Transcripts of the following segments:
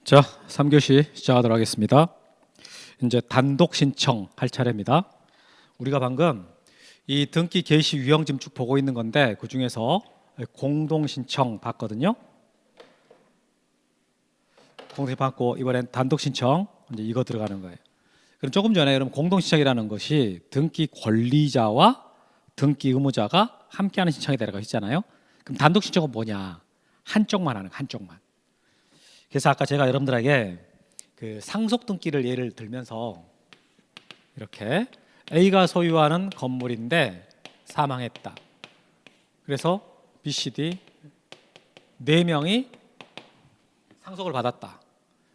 자, 3교시 시작하도록 하겠습니다. 이제 단독 신청할 차례입니다. 우리가 방금 이 등기 개시 유형 지금 쭉 보고 있는 건데 그 중에서 공동 신청 봤거든요. 공동 신청 받고 이번엔 단독 신청 이제 이거 들어가는 거예요. 그럼 조금 전에 그럼 공동 신청이라는 것이 등기 권리자와 등기 의무자가 함께하는 신청이 되라고 했잖아요. 그럼 단독 신청은 뭐냐? 한쪽만 하는 거, 한쪽만. 그래서 아까 제가 여러분들에게 그 상속 등기를 예를 들면서 이렇게 A가 소유하는 건물인데 사망했다. 그래서 B, C, D 네 명이 상속을 받았다.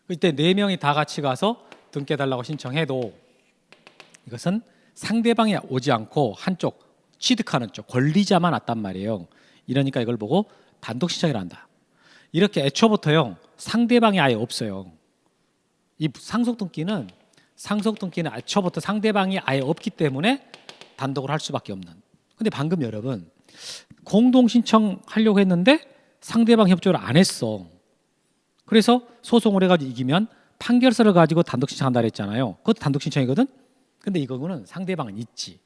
이때 네 명이 다 같이 가서 등기해달라고 신청해도 이것은 상대방이 오지 않고 한쪽 취득하는 쪽 권리자만 왔단 말이에요. 이러니까 이걸 보고 단독 신청이라 한다. 이렇게 애초부터요 상대방이 아예 없어요. 이 상속 등기는 애초부터 상대방이 아예 없기 때문에 단독을 할 수밖에 없는. 근데 방금 여러분 공동 신청하려고 했는데 상대방 협조를 안 했어. 그래서 소송을 해가지고 이기면 판결서를 가지고 단독 신청한다 그랬잖아요. 그것도 단독 신청이거든. 근데 이거는 상대방은 있지.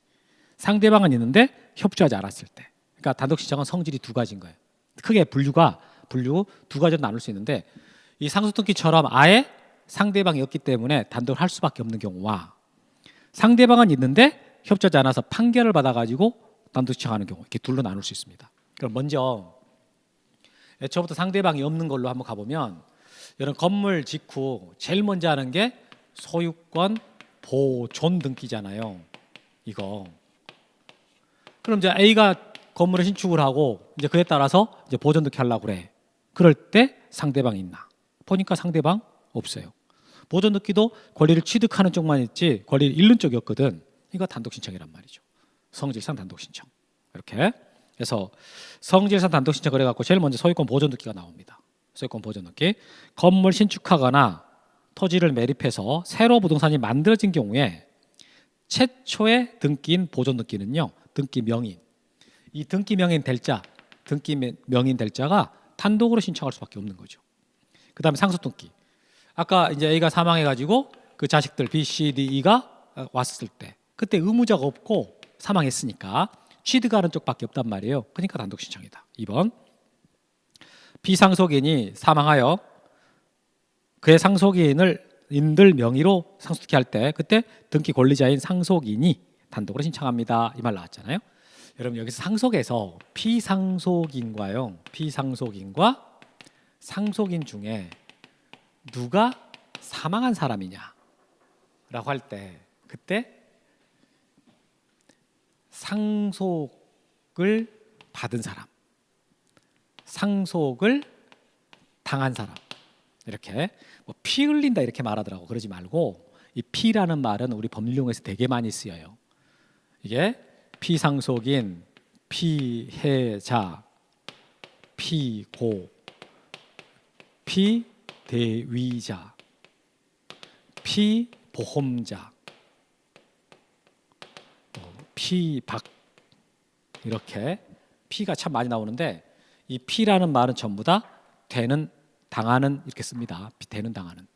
상대방은 있는데 협조하지 않았을 때. 그러니까 단독 신청은 성질이 두 가지인 거예요. 크게 분류 두 가지로 나눌 수 있는데 이 상속 등기처럼 아예 상대방이 없기 때문에 단독을 할 수밖에 없는 경우와 상대방은 있는데 협조하지 않아서 판결을 받아가지고 단독 신청하는 경우, 이렇게 둘로 나눌 수 있습니다. 그럼 먼저 애초부터 상대방이 없는 걸로 한번 가보면 이런 건물 짓고 제일 먼저 하는 게 소유권 보존 등기잖아요. 이거. 그럼 이제 A가 건물을 신축을 하고 이제 그에 따라서 이제 보존 등기 하려고 그래. 그럴 때 상대방이 있나? 보니까 상대방 없어요. 보존 등기도 권리를 취득하는 쪽만 있지 권리를 잃는 쪽이었거든. 이거 단독 신청이란 말이죠. 성질상 단독 신청. 이렇게. 그래서 성질상 단독 신청 그래 갖고 제일 먼저 소유권 보존 등기가 나옵니다. 소유권 보존 등기. 건물 신축하거나 토지를 매립해서 새로 부동산이 만들어진 경우에 최초의 등기인 보존 등기는요. 등기 명인. 이 등기 명인 델자, 등기 명인 델자가 단독으로 신청할 수밖에 없는 거죠. 그다음에 상속 등기. 아까 이제 A가 사망해가지고 그 자식들 B, C, D, E가 왔을 때 그때 의무자가 없고 사망했으니까 취득하는 쪽밖에 없단 말이에요. 그러니까 단독 신청이다. 2번. 비상속인이 사망하여 그의 상속인들 명의로 상속등기 할 때 그때 등기 권리자인 상속인이 단독으로 신청합니다. 이 말 나왔잖아요. 여러분 여기서 상속에서 피상속인과 상속인 중에 누가 사망한 사람이냐라고 할 때 그때 상속을 받은 사람, 상속을 당한 사람 이렇게 뭐 피 흘린다 이렇게 말하더라고. 그러지 말고 이 피라는 말은 우리 법률용어에서 되게 많이 쓰여요. 이게 피상속인, 피해자, 피고, 피대위자, 피보험자, 피박 이렇게 피가 참 많이 나오는데 이 피라는 말은 전부 다 되는, 당하는 이렇게 씁니다. 되는, 당하는.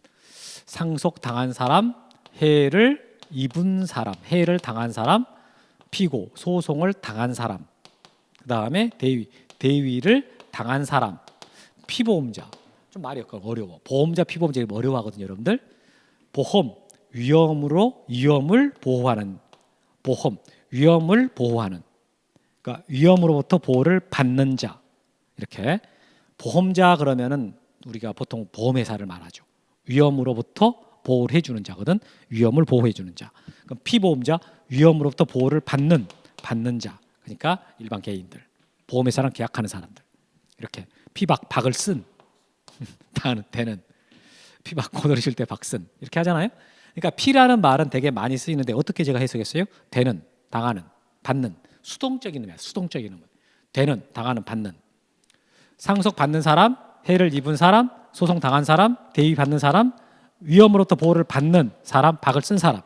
상속 당한 사람, 해를 입은 사람, 해를 당한 사람, 피고, 소송을 당한 사람. 그 다음에 대위를 당한 사람, 피보험자. 좀 말이 어려워. 보험자, 피보험자 어려워하거든요, 여러분들. 보험, 위험을 보호하는. 보험, 위험을 보호하는. 그러니까 위험으로부터 보호를 받는 자. 이렇게 보험자 그러면은 우리가 보통 보험회사를 말하죠. 위험으로부터 보호를 해주는 자거든. 위험을 보호해주는 자. 그럼 피보험자, 위험으로부터 보호를 받는 자. 그러니까 일반 개인들, 보험회사랑 계약하는 사람들. 이렇게 박을 쓴 되는 피박 고노리실 때 박쓴 이렇게 하잖아요. 그러니까 피라는 말은 되게 많이 쓰이는데 어떻게 제가 해석했어요? 되는, 당하는, 받는. 수동적인 의미야. 수동적인 의미. 되는, 당하는, 받는. 상속 받는 사람, 해를 입은 사람, 소송 당한 사람, 대위 받는 사람, 위험으로부터 보호를 받는 사람, 박을 쓴 사람.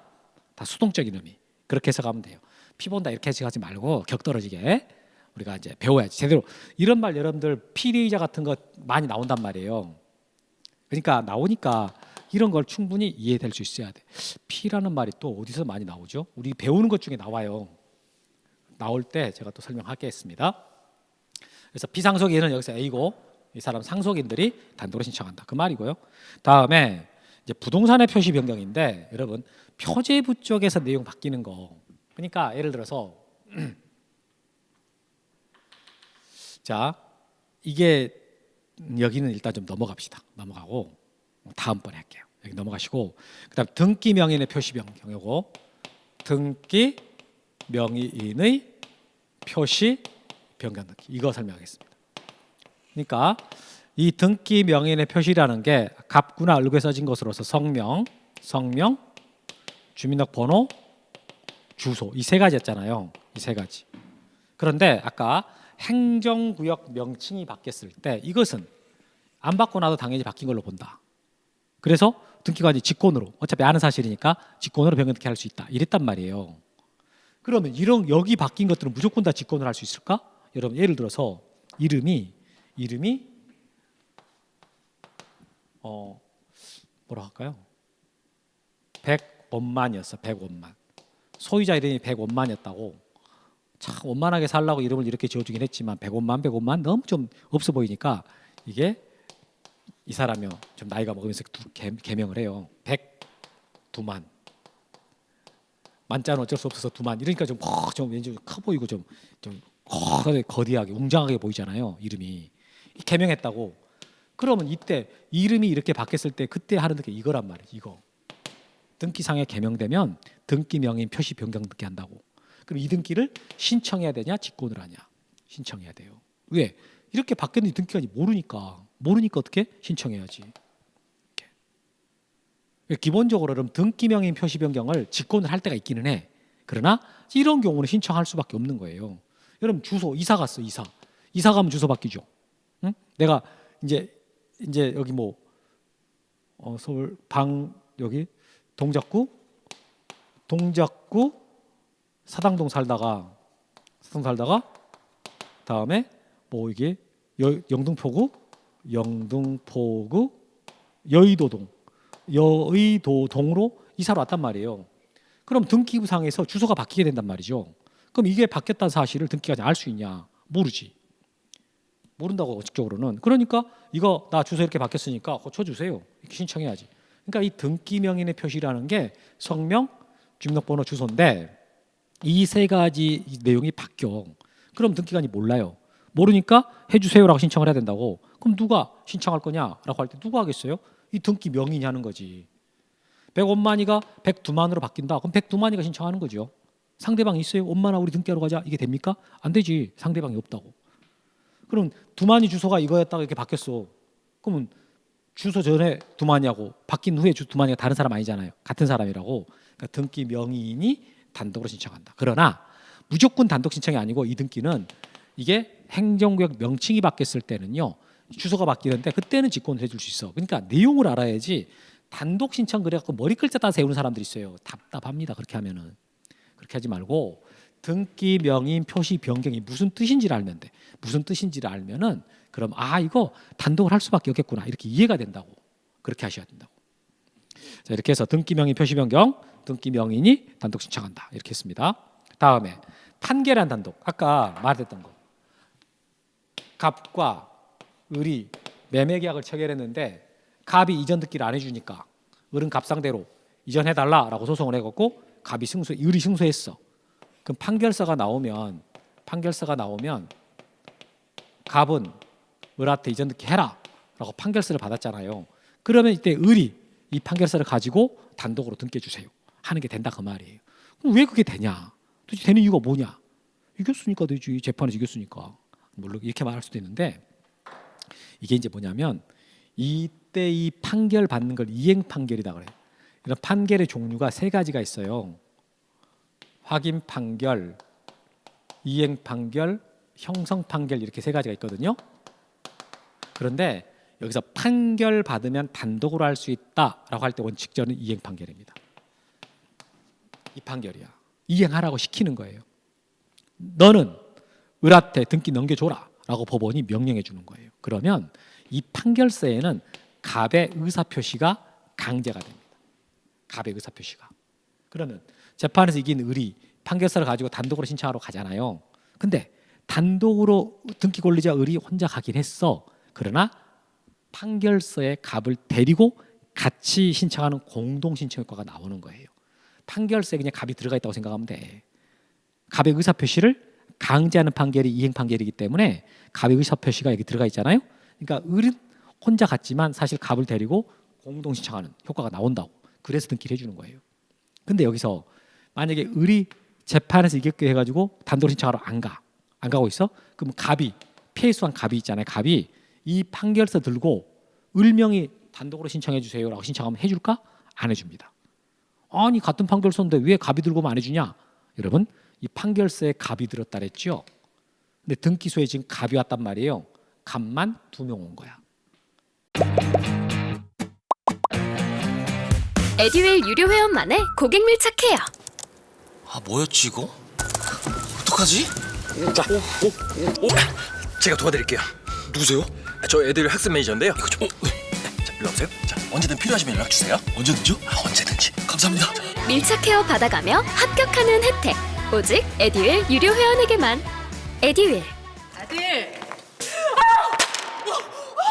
다 수동적인 의미. 그렇게 해석하면 돼요. 피 본다 이렇게 해석하지 말고 격떨어지게 우리가 이제 배워야지. 제대로 이런 말 여러분들 피의자 같은 거 많이 나온단 말이에요. 그러니까 나오니까 이런 걸 충분히 이해될 수 있어야 돼. P라는 말이 또 어디서 많이 나오죠? 우리 배우는 것 중에 나와요. 나올 때 제가 또 설명하겠습니다. 그래서 비상속인은 여기서 A고 이 사람 상속인들이 단독으로 신청한다. 그 말이고요. 다음에 이제 부동산의 표시 변경인데 여러분 표제부 쪽에서 내용 바뀌는 거. 그러니까 예를 들어서 자 이게 여기는 일단 좀 넘어갑시다. 넘어가고 다음번에 할게요. 여기 넘어가시고 그다음 등기 명의인의 표시 변경이고 등기 명의인의 표시 변경 등기 이거 설명하겠습니다. 그러니까 이 등기 명의인의 표시라는 게 갑구나 을구에 써진 것으로서 성명, 주민등록번호, 주소 이 세 가지였잖아요. 이 세 가지. 그런데 아까 행정구역 명칭이 바뀌었을 때 이것은 안 바꿔 놔도 당연히 바뀐 걸로 본다. 그래서 등기관이 직권으로 어차피 아는 사실이니까 직권으로 변경 등기할 수 있다. 이랬단 말이에요. 그러면 이런 여기 바뀐 것들은 무조건 다 직권으로 할 수 있을까? 여러분 예를 들어서 이름이 뭐라 할까요? 100원만이었어. 100원만. 소유자 이름이 100원만이었다고. 참 원만하게 살라고 이름을 이렇게 지어주긴 했지만 100원만 너무 좀 없어 보이니까 이게 이 사람이요 좀 나이가 먹으면서 개명을 해요. 102만. 만자는 어쩔 수 없어서 2만. 이러니까 좀 왠지 커 보이고 좀 거대하게 웅장하게 보이잖아요. 이름이 개명했다고. 그러면 이때 이름이 이렇게 바뀌었을 때 그때 하는 게 이거란 말이에요. 이거 등기상에 개명되면 등기 명의인 표시 변경 등기 한다고. 그럼 이 등기를 신청해야 되냐 직권을 하냐? 신청해야 돼요. 왜? 이렇게 바뀌었는지 등기관이 모르니까 어떻게 신청해야지. 기본적으로 그럼 등기 명의인 표시 변경을 직권을 할 때가 있기는 해. 그러나 이런 경우는 신청할 수밖에 없는 거예요. 여러분 주소 이사 갔어. 이사 가면 주소 바뀌죠. 응? 내가 이제 여기 뭐 서울 여기 동작구 사당동 살다가 다음에 뭐 이게 영등포구 여의도동으로 이사를 왔단 말이에요. 그럼 등기부상에서 주소가 바뀌게 된단 말이죠. 그럼 이게 바뀌었다는 사실을 등기관이 알 수 있냐? 모른다고 원칙적으로는. 그러니까 이거 나 주소 이렇게 바뀌었으니까 고쳐주세요. 이렇게 신청해야지. 그러니까 이 등기 명의인의 표시라는 게 성명, 주민등록번호, 주소인데 이 세 가지 내용이 바뀌어. 그럼 등기관이 몰라요. 모르니까 해주세요라고 신청을 해야 된다고. 그럼 누가 신청할 거냐라고 할 때 누가 하겠어요? 이 등기 명의인이 하는 거지. 100원만이가 102만으로 바뀐다. 그럼 102만이가 신청하는 거죠. 상대방이 있어요. 엄마나 우리 등기하러 가자. 이게 됩니까? 안 되지. 상대방이 없다고. 그럼 두만이 주소가 이거였다가 이렇게 바뀌었어. 그러면 주소 전에 두만이하고 바뀐 후에 두만이가 다른 사람 아니잖아요. 같은 사람이라고. 그러니까 등기 명의인이 단독으로 신청한다. 그러나 무조건 단독 신청이 아니고 이 등기는 이게 행정구역 명칭이 바뀌었을 때는요. 주소가 바뀌는데 그때는 직권을 해줄 수 있어. 그러니까 내용을 알아야지 단독 신청 그래갖고 머리 글자 따 세우는 사람들이 있어요. 답답합니다. 그렇게 하면은. 그렇게 하지 말고 등기 명의인 표시 변경이 무슨 뜻인지를 알면 돼. 무슨 뜻인지를 알면은 그럼 이거 단독을 할 수밖에 없겠구나. 이렇게 이해가 된다고. 그렇게 하셔야 된다고. 자, 이렇게 해서 등기 명의인 표시 변경, 등기 명의인이 단독 신청한다. 이렇게 했습니다. 다음에 판결한 단독. 아까 말했던 거. 갑과 을이 매매 계약을 체결했는데 갑이 이전 등기를 안 해주니까 을은 갑상대로 이전해달라라고 소송을 해갖고 을이 승소했어. 그럼 판결서가 나오면 갑은 을한테 이전 등기 해라라고 판결서를 받았잖아요. 그러면 이때 을이 이 판결서를 가지고 단독으로 등기해 주세요 하는 게 된다 그 말이에요. 그럼 왜 그게 되냐? 도대체 되는 이유가 뭐냐? 이겼으니까 되지. 재판에서 이겼으니까. 물론 이렇게 말할 수도 있는데 이게 이제 뭐냐면 이때 이 판결 받는 걸 이행 판결이다 그래요. 이런 판결의 종류가 세 가지가 있어요. 확인 판결, 이행 판결, 형성 판결 이렇게 세 가지가 있거든요. 그런데 여기서 판결 받으면 단독으로 할 수 있다라고 할 때 원칙적으로는 이행 판결입니다. 이 판결이야. 이행하라고 시키는 거예요. 너는 을한테 등기 넘겨줘라라고 법원이 명령해 주는 거예요. 그러면 이 판결서에는 갑의 의사표시가 강제가 됩니다. 갑의 의사표시가. 그러면 재판에서 이긴 을이 판결서를 가지고 단독으로 신청하러 가잖아요. 근데 단독으로 등기 권리자 을이 혼자 가긴 했어. 그러나 판결서에 갑을 데리고 같이 신청하는 공동 신청 효과가 나오는 거예요. 판결서에 그냥 갑이 들어가 있다고 생각하면 돼. 갑의 의사표시를 강제하는 판결이 이행 판결이기 때문에 갑의 의사표시가 여기 들어가 있잖아요. 그러니까 을은 혼자 갔지만 사실 갑을 데리고 공동 신청하는 효과가 나온다고. 그래서 등기를 해주는 거예요. 근데 여기서 만약에 을이 재판에서 이겼게 해가지고 단독 신청하러 안 가고 있어? 그럼 갑이 패소한 갑이 있잖아요. 갑이 이 판결서 들고 을명이 단독으로 신청해 주세요라고 신청하면 해줄까? 안 해줍니다. 아니 같은 판결서인데 왜 갑이 들고 오면 안 해주냐? 여러분 이 판결서에 갑이 들었다 그랬죠. 근데 등기소에 지금 갑이 왔단 말이에요. 갑만 2명 온 거야. 에듀윌 유료 회원만의 고객 밀착해요. 아 뭐였지 이거? 어떡하지? 자, 제가 도와드릴게요. 누구세요? 저 애들 학습 매니저인데요. 이거 좀. 네. 자, 일로 오세요. 자, 언제든 필요하시면 연락 주세요. 언제든지요? 언제든지. 감사합니다. 밀착 케어 받아가며 합격하는 혜택. 오직 에듀윌 유료 회원에게만. 에듀윌. 아들,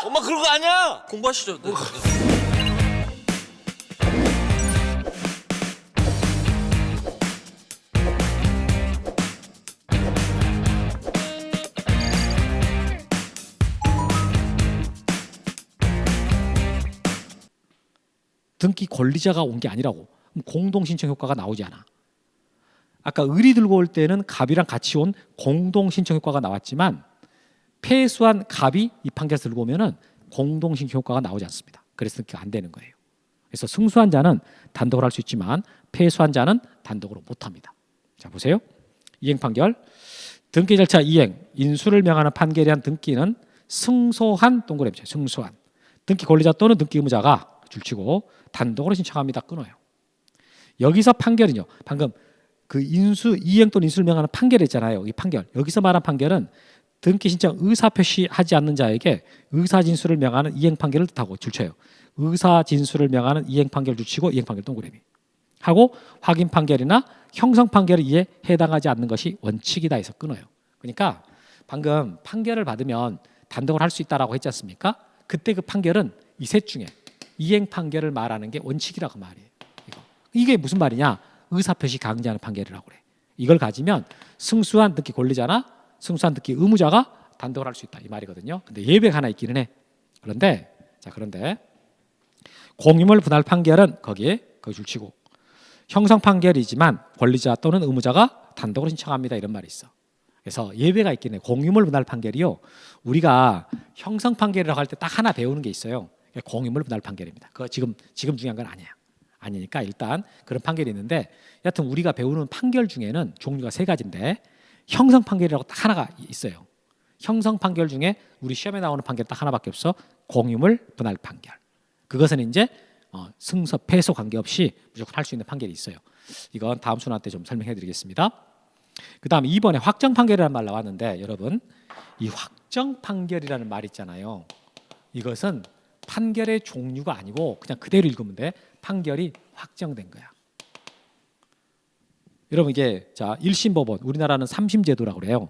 엄마 그런 거 아니야. 공부하시죠. 네. 등기 권리자가 온 게 아니라고. 공동 신청 효과가 나오지 않아. 아까 을이 들고 올 때는 갑이랑 같이 온 공동 신청 효과가 나왔지만 패소한 갑이 이 판결서 들고 오면은 공동 신청 효과가 나오지 않습니다. 그래서 등기가 안 되는 거예요. 그래서 승소한 자는 단독으로 할 수 있지만 패소한 자는 단독으로 못 합니다. 자, 보세요. 이행 판결. 등기 절차 이행. 인수를 명하는 판결에 한 등기는 승소한 동그라미 쳐요. 승소한. 등기 권리자 또는 등기 의무자가 줄치고 단독으로 신청합니다. 끊어요. 여기서 판결은요. 방금 그 인수 이행 또는 인수를 명하는 판결 있잖아요. 이 판결. 여기서 말한 판결은 등기 신청 의사 표시하지 않는 자에게 의사 진술을 명하는 이행 판결을 뜻하고 줄쳐요. 의사 진술을 명하는 이행 판결 줄치고 이행 판결 동그라미. 하고 확인 판결이나 형성 판결에 이에 해당하지 않는 것이 원칙이다 해서 끊어요. 그러니까 방금 판결을 받으면 단독을 할 수 있다라고 했지 않습니까? 그때 그 판결은 이 셋 중에 이행 판결을 말하는 게 원칙이라고 말이에요. 이게 무슨 말이냐? 의사표시 강제하는 판결이라고 그래. 이걸 가지면 승소한 등기 권리자나 승소한 등기 의무자가 단독을 할 수 있다 이 말이거든요. 근데 예외가 하나 있기는 해. 그런데 공유물 분할 판결은 거기 줄치고 형성 판결이지만 권리자 또는 의무자가 단독으로 신청합니다 이런 말이 있어. 그래서 예외가 있긴 해. 공유물 분할 판결이요. 우리가 형성 판결이라고 할 때 딱 하나 배우는 게 있어요. 공유물 분할 판결입니다. 그거 지금 중요한 건 아니야. 아니니까 일단 그런 판결이 있는데 여하튼 우리가 배우는 판결 중에는 종류가 3가지인데 형성 판결이라고 딱 하나가 있어요. 형성 판결 중에 우리 시험에 나오는 판결 딱 하나밖에 없어. 공유물 분할 판결. 그것은 이제 승소 패소 관계없이 무조건 할 수 있는 판결이 있어요. 이건 다음 순환 때 좀 설명해 드리겠습니다. 그 다음 2번에 확정 판결이라는 말 나왔는데 여러분 이 확정 판결이라는 말 있잖아요. 이것은 판결의 종류가 아니고 그냥 그대로 읽으면 돼. 판결이 확정된 거야. 여러분 이게 자 1심 법원 우리나라는 3심 제도라고 그래요.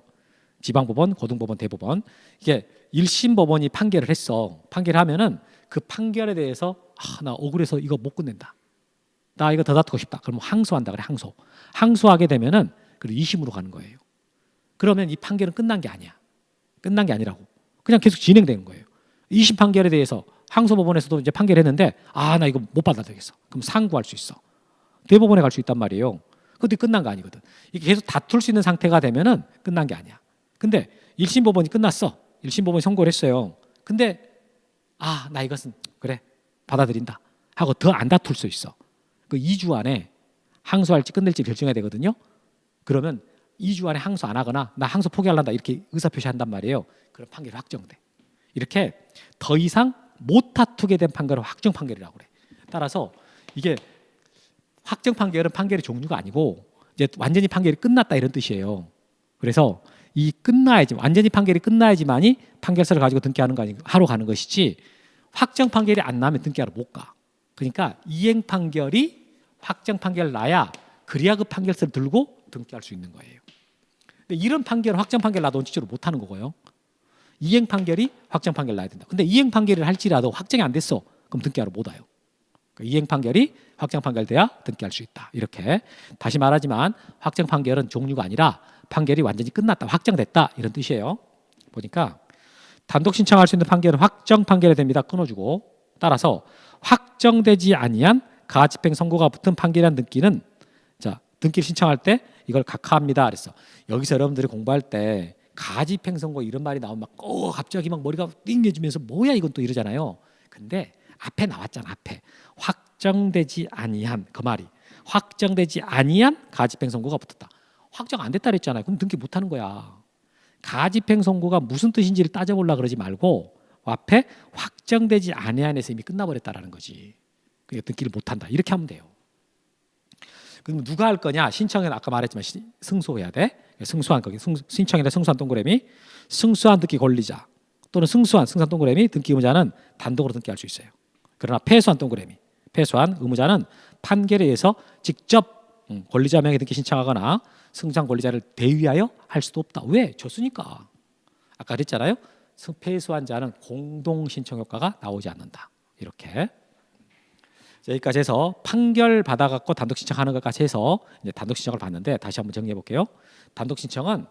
지방법원, 고등법원, 대법원. 이게 1심 법원이 판결을 했어. 판결하면은 그 판결에 대해서 나 억울해서 이거 못 끝낸다. 나 이거 더 다투고 싶다. 그러면 항소한다 그래. 항소하게 되면은 그리고 2심으로 가는 거예요. 그러면 이 판결은 끝난 게 아니야. 끝난 게 아니라고. 그냥 계속 진행되는 거예요. 2심 판결에 대해서 항소법원에서도 이제 판결했는데 나 이거 못 받아들이겠어. 그럼 상고할 수 있어. 대법원에 갈 수 있단 말이에요. 그것도 끝난 거 아니거든. 이게 계속 다툴 수 있는 상태가 되면은 끝난 게 아니야. 근데 1심 법원이 끝났어. 1심 법원이 선고를 했어요. 근데 나 이것은 그래 받아들인다 하고 더 안 다툴 수 있어. 그 2주 안에 항소할지 끝낼지 결정해야 되거든요. 그러면 2주 안에 항소 안 하거나 나 항소 포기하란다 이렇게 의사표시한단 말이에요. 그럼 판결이 확정돼. 이렇게 더 이상 못 다투게 된 판결을 확정 판결이라고 그래. 따라서 이게 확정 판결은 판결의 종류가 아니고 이제 완전히 판결이 끝났다 이런 뜻이에요. 그래서 이 끝나야지 완전히 판결이 끝나야지만이 판결서를 가지고 등기하는 거 아니 하러 가는 것이지 확정 판결이 안 나면 등기하러 못 가. 그러니까 이행 판결이 확정 판결 나야 그래야 그 판결서를 들고 등기할 수 있는 거예요. 근데 이런 판결 확정 판결 나도 원칙적으로 못 하는 거고요. 이행 판결이 확정 판결 나야 된다. 근데 이행 판결을 할지라도 확정이 안 됐어. 그럼 등기하러 못 와요. 그러니까 이행 판결이 확정 판결 돼야 등기할 수 있다. 이렇게 다시 말하지만 확정 판결은 종류가 아니라 판결이 완전히 끝났다, 확정됐다 이런 뜻이에요. 보니까 단독 신청할 수 있는 판결은 확정 판결이 됩니다. 끊어주고 따라서 확정되지 아니한 가집행 선고가 붙은 판결이란 등기는 자 등기를 신청할 때 이걸 각하합니다. 그랬어. 여기서 여러분들이 공부할 때 가집행 선고 이런 말이 나오면 막 갑자기 막 머리가 띵해지면서 뭐야 이건 또 이러잖아요. 근데 앞에 나왔잖아. 앞에 확정되지 아니한 그 말이 확정되지 아니한 가집행 선고가 붙었다. 확정 안 됐다 그랬잖아요. 그럼 등기 못 하는 거야. 가집행 선고가 무슨 뜻인지를 따져보려고 그러지 말고 앞에 확정되지 아니한에서 이미 끝나버렸다라는 거지. 그러니까 등기를 못 한다. 이렇게 하면 돼요. 그럼 누가 할 거냐? 신청은 아까 말했지만 승소해야 돼. 승소한 거기 신청이나 승소한 동그라미 승소한 등기 권리자 또는 승소한 동그라미 등기 의무자는 단독으로 등기할 수 있어요. 그러나 패소한 동그라미 패소한 의무자는 판결에 의해서 직접 권리자 명의 등기 신청하거나 승소한 권리자를 대위하여 할 수도 없다. 왜? 줬으니까. 아까 그랬잖아요. 패소한 자는 공동 신청 효과가 나오지 않는다. 이렇게. 여기까지 해서 판결 받아갖고 단독 신청하는 것까지 해서 이제 단독 신청을 봤는데 다시 한번 정리해 볼게요. 단독 신청은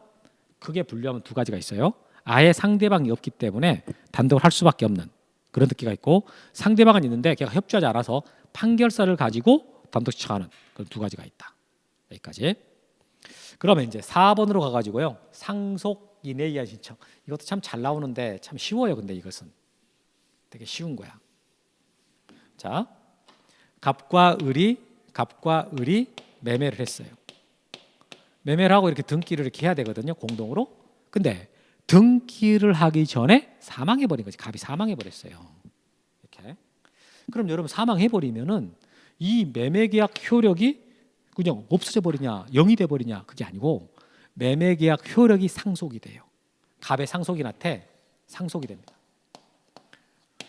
크게 분류하면 두 가지가 있어요. 아예 상대방이 없기 때문에 단독을 할 수밖에 없는 그런 등기가 있고 상대방은 있는데 걔가 협조하지 않아서 판결서를 가지고 단독 신청하는 그런 두 가지가 있다. 여기까지. 그러면 이제 4번으로 가가지고요. 상속 이내 이한 신청. 이것도 참 잘 나오는데 참 쉬워요. 근데 이것은 되게 쉬운 거야. 자. 갑과 을이 매매를 했어요. 매매를 하고 이렇게 등기를 이렇게 해야 되거든요. 공동으로. 근데 등기를 하기 전에 사망해 버린 거지. 갑이 사망해 버렸어요. 이렇게. 그럼 여러분 사망해 버리면은 이 매매 계약 효력이 그냥 없어져 버리냐, 0이 돼 버리냐 그게 아니고 매매 계약 효력이 상속이 돼요. 갑의 상속인한테 상속이 됩니다.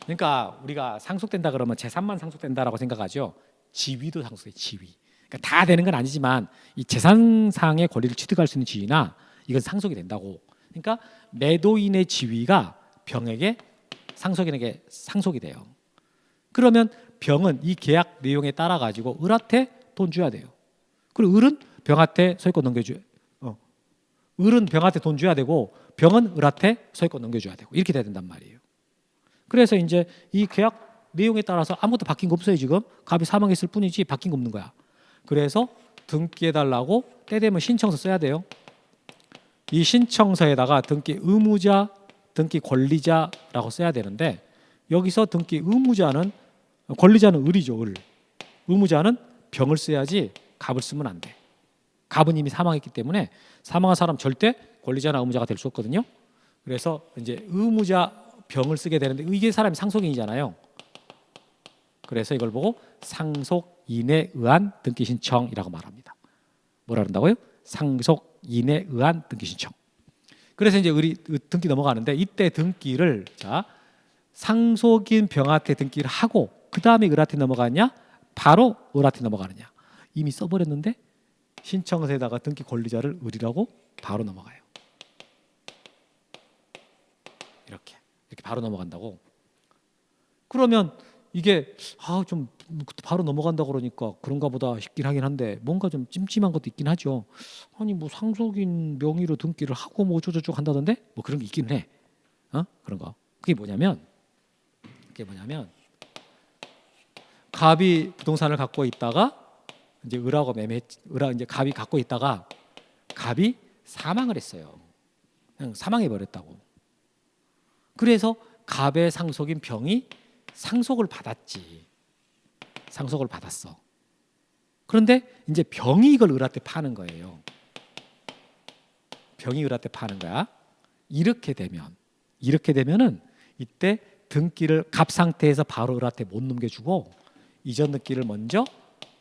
그러니까 우리가 상속된다 그러면 재산만 상속된다라고 생각하죠. 지위도 상속돼. 지위. 그러니까 다 되는 건 아니지만 이 재산상의 권리를 취득할 수 있는 지위나 이건 상속이 된다고. 그러니까 매도인의 지위가 병에게 상속인에게 상속이 돼요. 그러면 병은 이 계약 내용에 따라 가지고 을한테 돈 줘야 돼요. 그리고 을은 병한테 소유권 넘겨줘야. 을은 병한테 돈 줘야 되고 병은 을한테 소유권 넘겨줘야 되고 이렇게 돼야 된단 말이에요. 그래서 이제 이 계약 내용에 따라서 아무것도 바뀐 거 없어요. 지금 갑이 사망했을 뿐이지 바뀐 거 없는 거야. 그래서 등기해달라고 때 되면 신청서 써야 돼요. 이 신청서에다가 등기 의무자, 등기 권리자라고 써야 되는데 여기서 등기 의무자는 권리자는 을이죠. 을. 의무자는 병을 써야지 갑을 쓰면 안 돼. 갑은 이미 사망했기 때문에 사망한 사람 절대 권리자나 의무자가 될 수 없거든요. 그래서 이제 의무자 병을 쓰게 되는데 이게 사람이 상속인이잖아요. 그래서 이걸 보고 상속인에 의한 등기 신청이라고 말합니다. 뭐라 그런다고요? 상속인에 의한 등기 신청. 그래서 이제 을이 등기 넘어가는데 이때 등기를 자 상속인 병한테 등기를 하고 그 다음에 을한테 넘어가냐? 바로 을한테 넘어가느냐? 이미 써버렸는데 신청서에다가 등기 권리자를 을이라고 바로 넘어가요. 이렇게 바로 넘어간다고. 그러면 이게 좀 바로 넘어간다 그러니까 그런가 보다 싶긴 하긴 한데 뭔가 좀 찜찜한 것도 있긴 하죠. 아니 뭐 상속인 명의로 등기를 하고 뭐 어쩌고저쩌고 한다던데 뭐 그런 게 있긴 해. 그런 거. 그게 뭐냐면 갑이 부동산을 갖고 있다가 이제 이제 갑이 갖고 있다가 갑이 사망을 했어요. 그냥 사망해 버렸다고. 그래서 갑의 상속인 병이 상속을 받았지. 상속을 받았어. 그런데 이제 병이 이걸 을한테 파는 거예요. 병이 을한테 파는 거야. 이렇게 되면은 이때 등기를 갑 상태에서 바로 을한테 못 넘겨주고 이전 등기를 먼저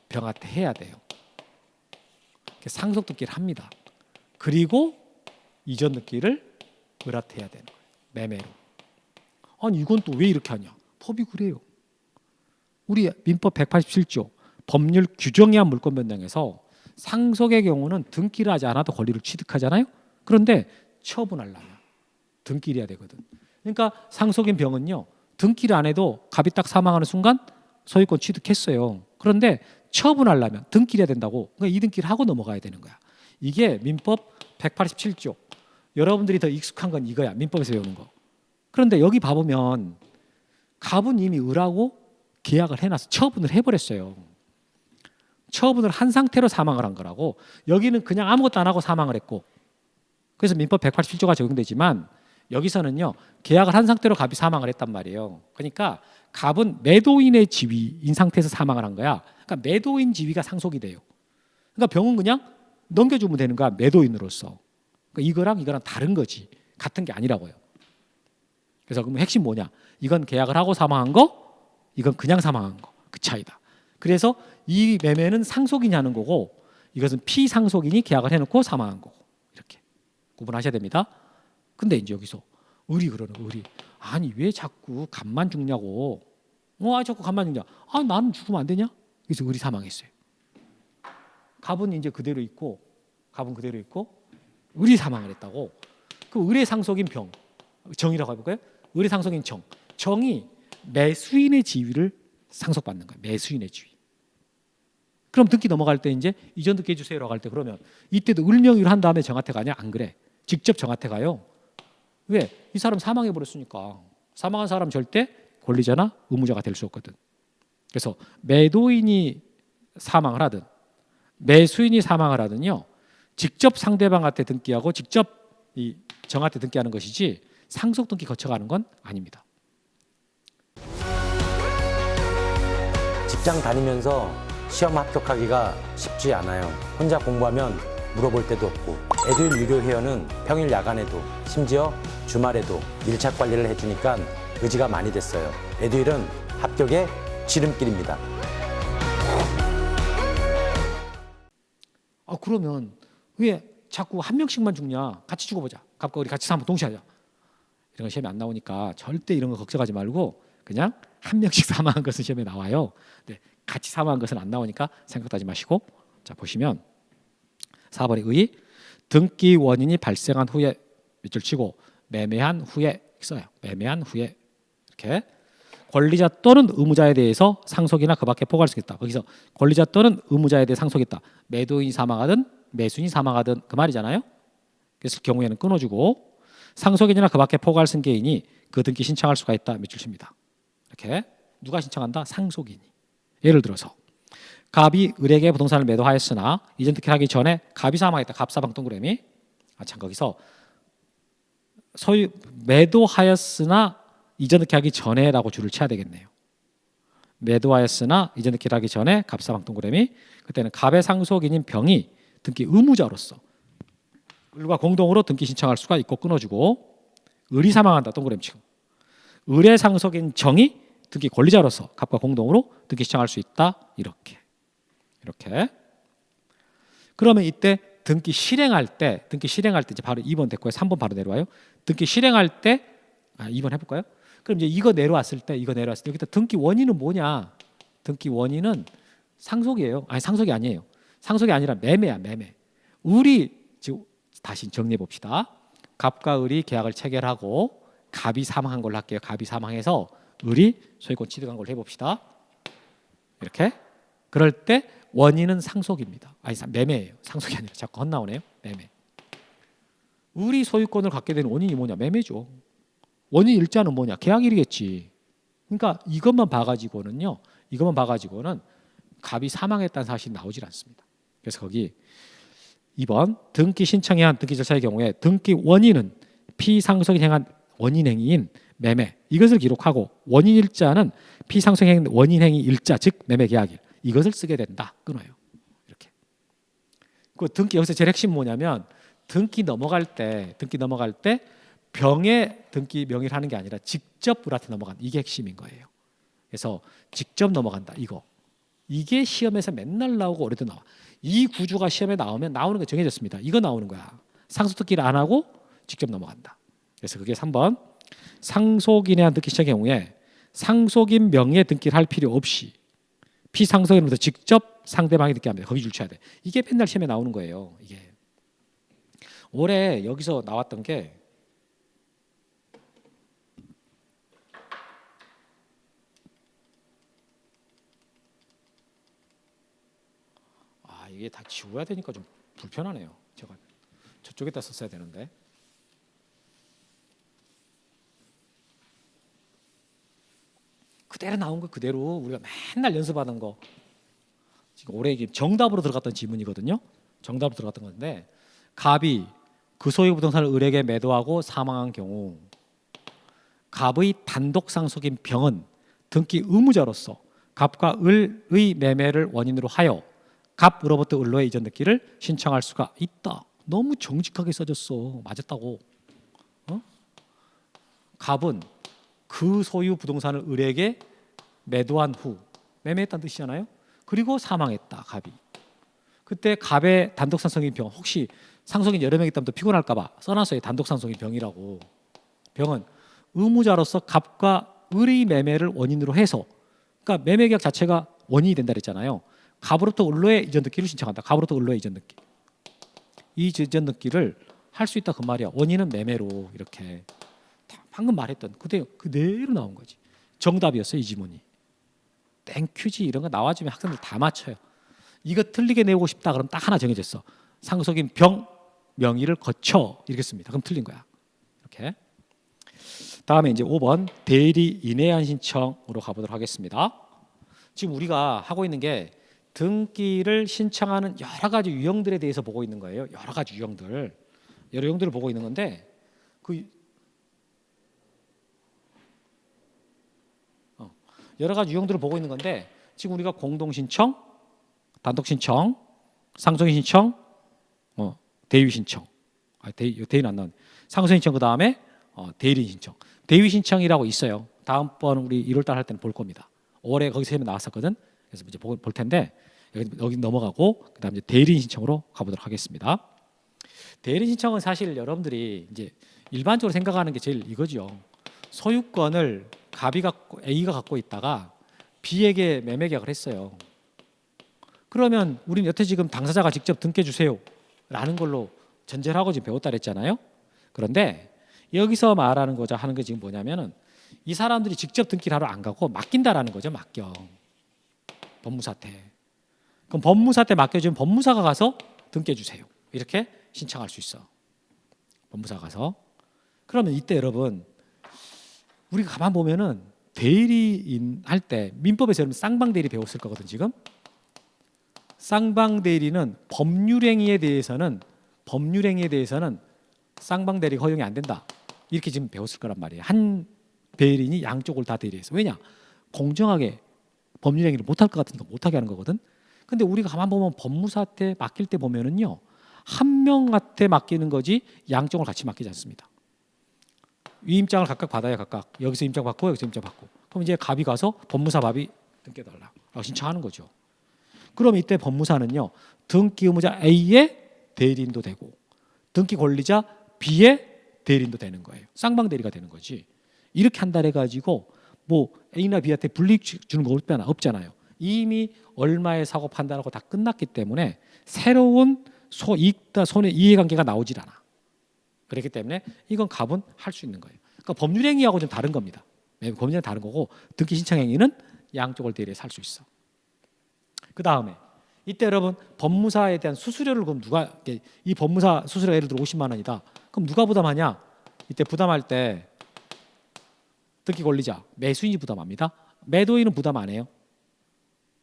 병한테 해야 돼요. 상속 등기를 합니다. 그리고 이전 등기를 을한테 해야 되는 거예요. 매매로. 아니 이건 또 왜 이렇게 하냐? 법이 그래요. 우리 민법 187조 법률 규정에 의한 물권 변경에서 상속의 경우는 등기를 하지 않아도 권리를 취득하잖아요. 그런데 처분하려면 등기를 해야 되거든. 그러니까 상속인 병은요, 등기를 안 해도 갑이 딱 사망하는 순간 소유권 취득했어요. 그런데 처분하려면 등기를 해야 된다고. 그러니까 이 등기를 하고 넘어가야 되는 거야. 이게 민법 187조. 여러분들이 더 익숙한 건 이거야. 민법에서 배우는 거. 그런데 여기 봐보면 갑은 이미 을하고 계약을 해놔서 처분을 해버렸어요. 처분을 한 상태로 사망을 한 거라고. 여기는 그냥 아무것도 안 하고 사망을 했고, 그래서 민법 187조가 적용되지만 여기서는요, 계약을 한 상태로 갑이 사망을 했단 말이에요. 그러니까 갑은 매도인의 지위인 상태에서 사망을 한 거야. 그러니까 매도인 지위가 상속이 돼요. 그러니까 병은 그냥 넘겨주면 되는 거야, 매도인으로서. 그러니까 이거랑 다른 거지, 같은 게 아니라고요. 그래서 그럼 핵심 뭐냐? 이건 계약을 하고 사망한 거, 이건 그냥 사망한 거, 그 차이다. 그래서 이 매매는 상속인이 하는 거고, 이것은 피상속인이 계약을 해놓고 사망한 거고, 이렇게 구분하셔야 됩니다. 근데 이제 여기서 을이 그러는 거예요. 을이 아니 왜 자꾸 갑만 죽냐고. 자꾸 갑만 죽냐. 나는 죽으면 안 되냐? 그래서 을이 사망했어요. 갑은 이제 그대로 있고, 을이 사망을 했다고. 그 을의 상속인 병, 정이라고 해볼까요? 을의 상속인 정이 매수인의 지위를 상속받는 거예요. 매수인의 지위. 그럼 등기 넘어갈 때 이제 이전 등기 해주세요라고 할 때, 그러면 이때도 을명의로 한 다음에 정한테 가냐? 안 그래. 직접 정한테 가요. 왜? 이 사람 사망해 버렸으니까. 사망한 사람 절대 권리자나 의무자가 될 수 없거든. 그래서 매도인이 사망을 하든 매수인이 사망을 하든요, 직접 상대방한테 등기하고 직접 이 정한테 등기하는 것이지 상속 등기 거쳐가는 건 아닙니다. 직장 다니면서 시험 합격하기가 쉽지 않아요. 혼자 공부하면 물어볼 데도 없고, 에듀윌 유료 회원은 평일 야간에도 심지어 주말에도 밀착 관리를 해주니까 의지가 많이 됐어요. 에듀윌은 합격의 지름길입니다. 그러면 왜 자꾸 한 명씩만 죽냐? 같이 죽어보자. 갑과 을이 같이 한번 동시에 하자. 이런 거 시험에 안 나오니까 절대 이런 거 걱정하지 말고 그냥 한 명씩 사망한 것은 시험에 나와요. 근데 같이 사망한 것은 안 나오니까 생각도 하지 마시고, 자 보시면 4번의 의, 등기 원인이 발생한 후에 밑줄 치고 매매한 후에 써요. 매매한 후에 이렇게 권리자 또는 의무자에 대해서 상속이나 그 밖에 포괄할 수 있다. 거기서 권리자 또는 의무자에 대해 상속했다. 매도인이 사망하든 매수인이 사망하든 그 말이잖아요. 그래서 경우에는 끊어주고, 상속인이나 그 밖에 포괄 승계인이 그 등기 신청할 수가 있다. 밑줄 칩니다. 이렇게 누가 신청한다? 상속인이. 예를 들어서 갑이 을에게 부동산을 매도하였으나 이전 등기하기 전에 갑이 사망했다. 갑사방 동그라미. 참 거기서 소유 매도하였으나 이전 등기하기 전에라고 줄을 쳐야 되겠네요. 매도하였으나 이전 등기하기 전에 갑사방 동그라미. 그때는 갑의 상속인인 병이 등기 의무자로서 을과 공동으로 등기 신청할 수가 있고 끊어주고, 을이 사망한다. 동그라미 치고 을의 상속인 정이 등기 권리자로서 갑과 공동으로 등기 신청할 수 있다. 이렇게. 그러면 이때 등기 실행할 때 이제 바로 2번 됐고요. 3번 바로 내려와요. 등기 실행할 때 2번 해볼까요? 그럼 이제 이거 내려왔을 때 여기다 등기 원인은 뭐냐? 등기 원인은 상속이에요. 상속이 아니에요. 상속이 아니라 매매야, 매매. 을이 지금 다시 정리해 봅시다. 갑과 을이 계약을 체결하고 갑이 사망한 걸로 할게요. 갑이 사망해서 을이 소유권 취득한 걸로 해봅시다. 이렇게. 그럴 때 원인은 상속입니다. 매매예요. 상속이 아니라 자꾸 헛나오네요. 매매. 을이 소유권을 갖게 된 원인이 뭐냐? 매매죠. 원인 일자는 뭐냐? 계약일이겠지. 그러니까 이것만 봐가지고는 갑이 사망했다는 사실이 나오질 않습니다. 그래서 거기 2번 등기 신청에 한 등기 절차의 경우에 등기 원인은 피상속인 행한 원인 행위인 매매, 이것을 기록하고 원인 일자는 피상속 행 원인 행위 일자, 즉 매매 계약일, 이것을 쓰게 된다. 끊어요. 이렇게. 그 등기, 여기서 제일 핵심 뭐냐면 등기 넘어갈 때 병의 등기 명의를 하는 게 아니라 직접 을한테 넘어간다. 이게 핵심인 거예요. 그래서 직접 넘어간다. 이게 시험에서 맨날 나오고 올해도 나와. 이 구조가 시험에 나오는 게 정해졌습니다. 이거 나오는 거야. 상속 등기를 안 하고 직접 넘어간다. 그래서 그게 3번. 상속인에 한 등기 시작의 경우에 상속인 명의의 등기를 할 필요 없이 피상속인으로부터 직접 상대방이 등기합니다. 거기 줄쳐야 돼. 이게 맨날 시험에 나오는 거예요. 이게 올해 여기서 나왔던 게 이게 다 지워야 되니까 좀 불편하네요. 제가 저쪽에다 썼어야 되는데. 그대로 나온 거 그대로 우리가 맨날 연습하는 거. 지금 올해 정답으로 들어갔던 지문이거든요. 정답으로 들어갔던 건데 갑이 그 소유 부동산을 을에게 매도하고 사망한 경우 갑의 단독 상속인 병은 등기 의무자로서 갑과 을의 매매를 원인으로 하여 갑으로부터 을로의 이전 등기를 신청할 수가 있다. 너무 정직하게 써졌어. 맞았다고. 갑은 그 소유 부동산을 을에게 매도한 후 매매했다는 뜻이잖아요. 그리고 사망했다. 갑이. 그때 갑의 단독 상속인 병, 혹시 상속인 여러 명 있다면 또 피곤할까 봐 써놨어요. 단독 상속인 병이라고. 병은 의무자로서 갑과 을의 매매를 원인으로 해서, 그러니까 매매 계약 자체가 원인이 된다 그랬잖아요. 갑으로부터 을로의 이전 등기를 신청한다. 갑으로부터 을로의 이전 등기. 이 이전 등기를 할 수 있다 그 말이야. 원인은 매매로 이렇게 방금 말했던 그대로 나온 거지. 정답이었어요. 이 지문이. 땡큐지 이런 거 나와주면 학생들 다 맞춰요. 이거 틀리게 내고 싶다 그럼 딱 하나 정해졌어. 상속인 병 명의를 거쳐 이렇게 씁니다. 그럼 틀린 거야. 이렇게. 다음에 이제 5번 대리 인해한 신청으로 가보도록 하겠습니다. 지금 우리가 하고 있는 게 등기를 신청하는 여러 가지 유형들에 대해서 보고 있는 거예요. 여러 가지 유형들, 여러 유형들을 보고 있는 건데 여러 가지 유형들을 보고 있는 건데 지금 우리가 공동 신청, 단독 신청, 상속인 신청, 대위 신청, 대위는 안 나오네. 상속인 신청 그 다음에 대리인 신청, 대위 신청이라고 있어요. 다음번 우리 1월달 할 때는 볼 겁니다. 올해 거기서 시험에 나왔었거든. 그래서 이제 볼 텐데 여기 넘어가고 그다음 이제 대리인 신청으로 가보도록 하겠습니다. 대리인 신청은 사실 여러분들이 이제 일반적으로 생각하는 게 제일 이거죠. 소유권을 A가 갖고 있다가 B에게 매매 계약을 했어요. 그러면 우리는 여태 지금 당사자가 직접 등기해 주세요라는 걸로 전제를 하고 지금 배웠다 그랬잖아요. 그런데 여기서 말하는 거자 하는 게 지금 뭐냐면은 이 사람들이 직접 등기를 하러 안 가고 맡긴다라는 거죠. 맡겨. 법무사한테. 그럼 법무사한테 맡겨주면 법무사가 가서 등기해 주세요. 이렇게 신청할 수 있어. 법무사가 가서. 그러면 이때 여러분 우리가 가만 보면은 대리인 할 때 민법에서 여러분 쌍방대리 배웠을 거거든 지금. 쌍방대리는 법률행위에 대해서는 쌍방대리가 허용이 안 된다. 이렇게 지금 배웠을 거란 말이에요. 한 대리인이 양쪽을 다 대리해서. 왜냐? 공정하게 법률행위를 못할 것 같으니까 못하게 하는 거거든. 근데 우리가 가만 보면 법무사한테 맡길 때 보면은요. 한 명한테 맡기는 거지 양쪽을 같이 맡기지 않습니다. 위임장을 각각 받아야 각각. 여기서 임장 받고 여기서 임장 받고. 그럼 이제 갑이 가서 법무사 밥이 등기해달라고 신청하는 거죠. 그럼 이때 법무사는요. 등기 의무자 A의 대리인도 되고 등기 권리자 B의 대리인도 되는 거예요. 쌍방대리가 되는 거지. 이렇게 한다 해가지고 뭐 A나 B한테 불이익 주는 거 없잖아요. 이미 얼마의 사고 판단하고 다 끝났기 때문에 새로운 손해 이해관계가 나오질 않아. 그렇기 때문에 이건 갑은 할 수 있는 거예요. 그러니까 법률행위하고 좀 다른 겁니다. 법률행위는 다른 거고 등기 신청행위는 양쪽을 대리해서 할 수 있어. 그 다음에 이때 여러분 법무사에 대한 수수료를 그럼 누가 이 법무사 수수료 예를 들어 50만 원이다. 그럼 누가 부담하냐? 이때 부담할 때 등기 권리자 매수인이 부담합니다. 매도인은 부담 안 해요.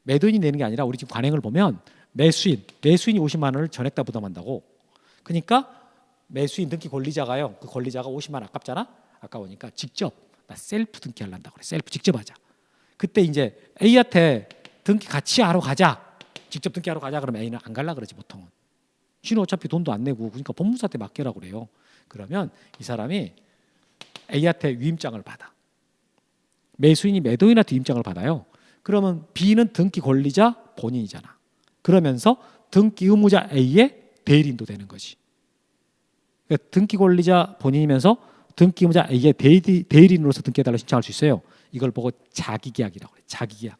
매도인이 내는 게 아니라 우리 지금 관행을 보면 매수인이 50만 원을 전액 다 부담한다고. 그러니까 매수인 등기 권리자가요. 그 권리자가 50만 원 아깝잖아. 아까우니까 직접 나 셀프 등기하려고 그래. 셀프 직접 하자. 그때 이제 A한테 등기 같이 하러 가자. 직접 등기하러 가자 그러면 A는 안 갈라 그러지 보통은. 쥐는 어차피 돈도 안 내고 그러니까 법무사한테 맡기라고 그래요. 그러면 이 사람이 A한테 위임장을 받아. 매수인이 매도인한테 위임장을 받아요. 그러면 B는 등기 권리자 본인이잖아. 그러면서 등기 의무자 A의 대리인도 되는 거지. 그러니까 등기 권리자 본인이면서 등기 의무자 이게 대리인으로서 등기해달라고 신청할 수 있어요. 이걸 보고 자기계약이라고 해요. 자기계약.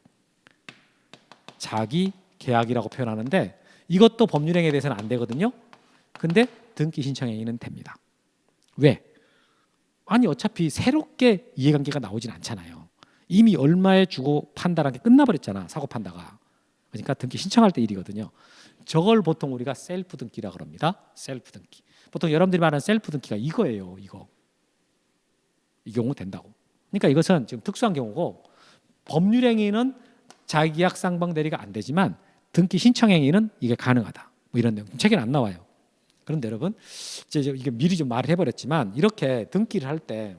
자기계약이라고 표현하는데 이것도 법률행위에 대해서는 안 되거든요. 근데 등기 신청행위는 됩니다. 왜? 아니 어차피 새롭게 이해관계가 나오진 않잖아요. 이미 얼마에 주고 판다라는 게 끝나버렸잖아. 사고 판다가. 그러니까 등기 신청할 때 일이거든요. 저걸 보통 우리가 셀프 등기라고 합니다. 셀프 등기. 보통 여러분들이 말하는 셀프 등기가 이거예요. 이거. 이 경우 된다고. 그러니까 이것은 지금 특수한 경우고 법률행위는 자기계약 쌍방 대리가 안 되지만 등기 신청행위는 이게 가능하다. 뭐 이런 내용 책에는 안 나와요. 그런데 여러분 이제 이게 미리 좀 말을 해버렸지만 이렇게 등기를 할 때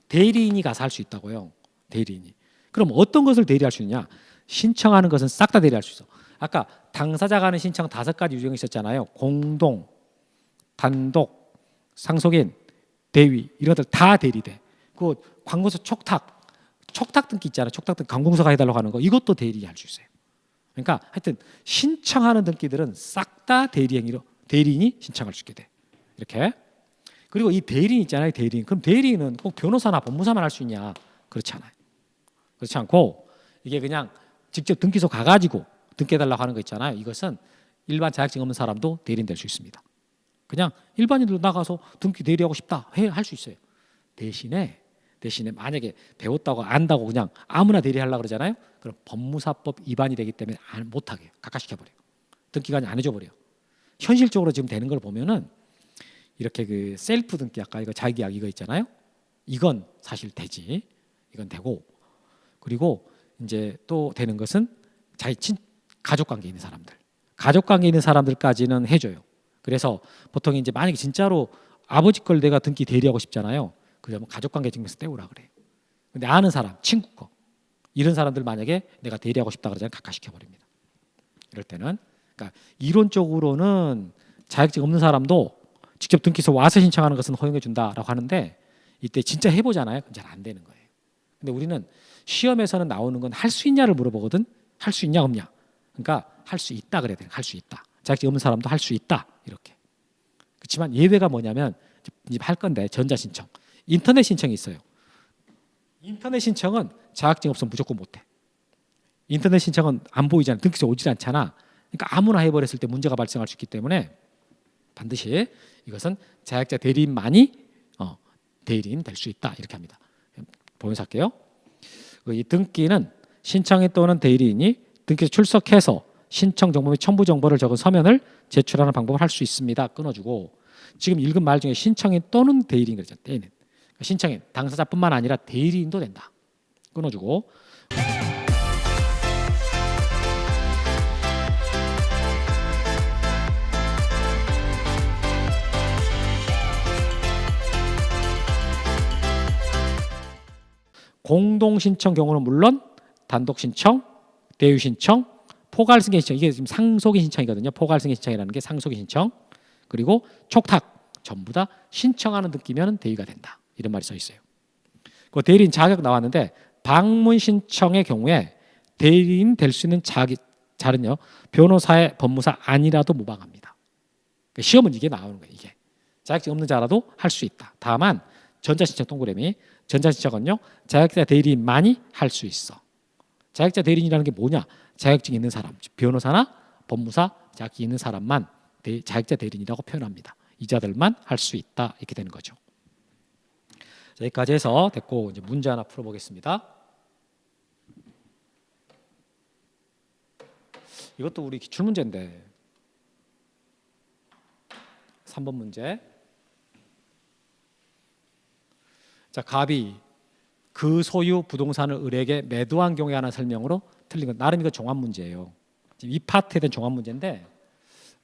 대리인이 가서 할 수 있다고요. 대리인이. 그럼 어떤 것을 대리할 수 있냐? 신청하는 것은 싹 다 대리할 수 있어. 아까 당사자가 하는 신청 5가지 유형이 있었잖아요. 공동, 단독, 상속인, 대위 이런 것들 다 대리돼. 그 관공서 촉탁 등기 있잖아요. 촉탁 등기 관공서가 해달라고 하는 거 이것도 대리할 수 있어요. 그러니까 하여튼 신청하는 등기들은 싹 다 대리인이 신청할 수 있게 돼. 이렇게. 그리고 이 대리인 있잖아요. 대리인. 그럼 대리인은 꼭 변호사나 법무사만 할 수 있냐? 그렇지 않아요. 그렇지 않고 이게 그냥 직접 등기소 가가지고 등기해달라고 하는 거 있잖아요. 이것은 일반 자격증 없는 사람도 대리인 될 수 있습니다. 그냥 일반인들도 나가서 등기 대리하고 싶다 할 수 있어요. 대신에 만약에 배웠다고 안다고 그냥 아무나 대리하려고 그러잖아요. 그럼 법무사법 위반이 되기 때문에 못하게 해요. 각하시켜버려요. 등기관이 안 해줘버려요. 현실적으로 지금 되는 걸 보면은 이렇게 그 셀프 등기 아까 이거 자기계약 이거 있잖아요. 이건 사실 되지. 이건 되고 그리고 이제 또 되는 것은 가족관계 있는 사람들. 가족관계 있는 사람들까지는 해줘요. 그래서 보통 이제 만약에 진짜로 아버지 걸 내가 등기 대리하고 싶잖아요. 그러면 가족관계 증명서 떼오라 그래요. 근데 아는 사람, 친구 거 이런 사람들 만약에 내가 대리하고 싶다 그러잖아요. 각하시켜 버립니다. 이럴 때는 그러니까 이론적으로는 자격증 없는 사람도 직접 등기소 와서 신청하는 것은 허용해 준다라고 하는데 이때 진짜 해보잖아요. 그럼 잘 안 되는 거예요. 근데 우리는 시험에서는 나오는 건 할 수 있냐를 물어보거든. 할 수 있냐 없냐. 그러니까 할 수 있다 그래야 돼요. 할 수 있다. 자격증 없는 사람도 할 수 있다 이렇게. 그렇지만 예외가 뭐냐면 이제 할 건데 전자신청, 인터넷 신청이 있어요. 인터넷 신청은 자격증 없으면 무조건 못해. 인터넷 신청은 안 보이잖아. 등기소 오질 않잖아. 그러니까 아무나 해버렸을 때 문제가 발생할 수 있기 때문에 반드시 이것은 자격자 대리인만이 대리인 될 수 있다 이렇게 합니다. 보면서 할게요. 이 등기는 신청인 또는 대리인이 등기소 출석해서 신청 정보 및 첨부 정보를 적은 서면을 제출하는 방법을 할 수 있습니다. 끊어주고 지금 읽은 말 중에 신청인 또는 대리인 그랬잖아요. 대리인. 신청인 당사자뿐만 아니라 대리인도 된다. 끊어주고 공동신청 경우는 물론 단독신청, 대유신청, 포괄승계 신청 이게 지금 상속인 신청이거든요. 포괄승계 신청이라는 게 상속인 신청 그리고 촉탁 전부 다 신청하는 등기면 대위가 된다. 이런 말이 써 있어요. 그 대리인 자격 나왔는데 방문 신청의 경우에 대리인 될 수 있는 자는요 변호사의 법무사 아니라도 무방합니다. 그러니까 시험은 이게 나오는 거예요. 이게 자격증 없는 자라도 할 수 있다. 다만 전자신청 동그라미 전자신청은요 자격자 대리인만이 할 수 있어. 자격자 대리인이라는 게 뭐냐? 자격증 있는 사람, 변호사나 법무사 자격증 있는 사람만 자격자 대리인이라고 표현합니다. 이 자들만 할 수 있다 이렇게 되는 거죠. 자, 여기까지 해서 됐고 이제 문제 하나 풀어보겠습니다. 이것도 우리 기출 문제인데 3번 문제. 자, 갑이 그 소유 부동산을 을에게 매도한 경우에 관한 설명으로 틀린 건 나름 이거 종합 문제예요. 지금 이 파트에 대한 종합 문제인데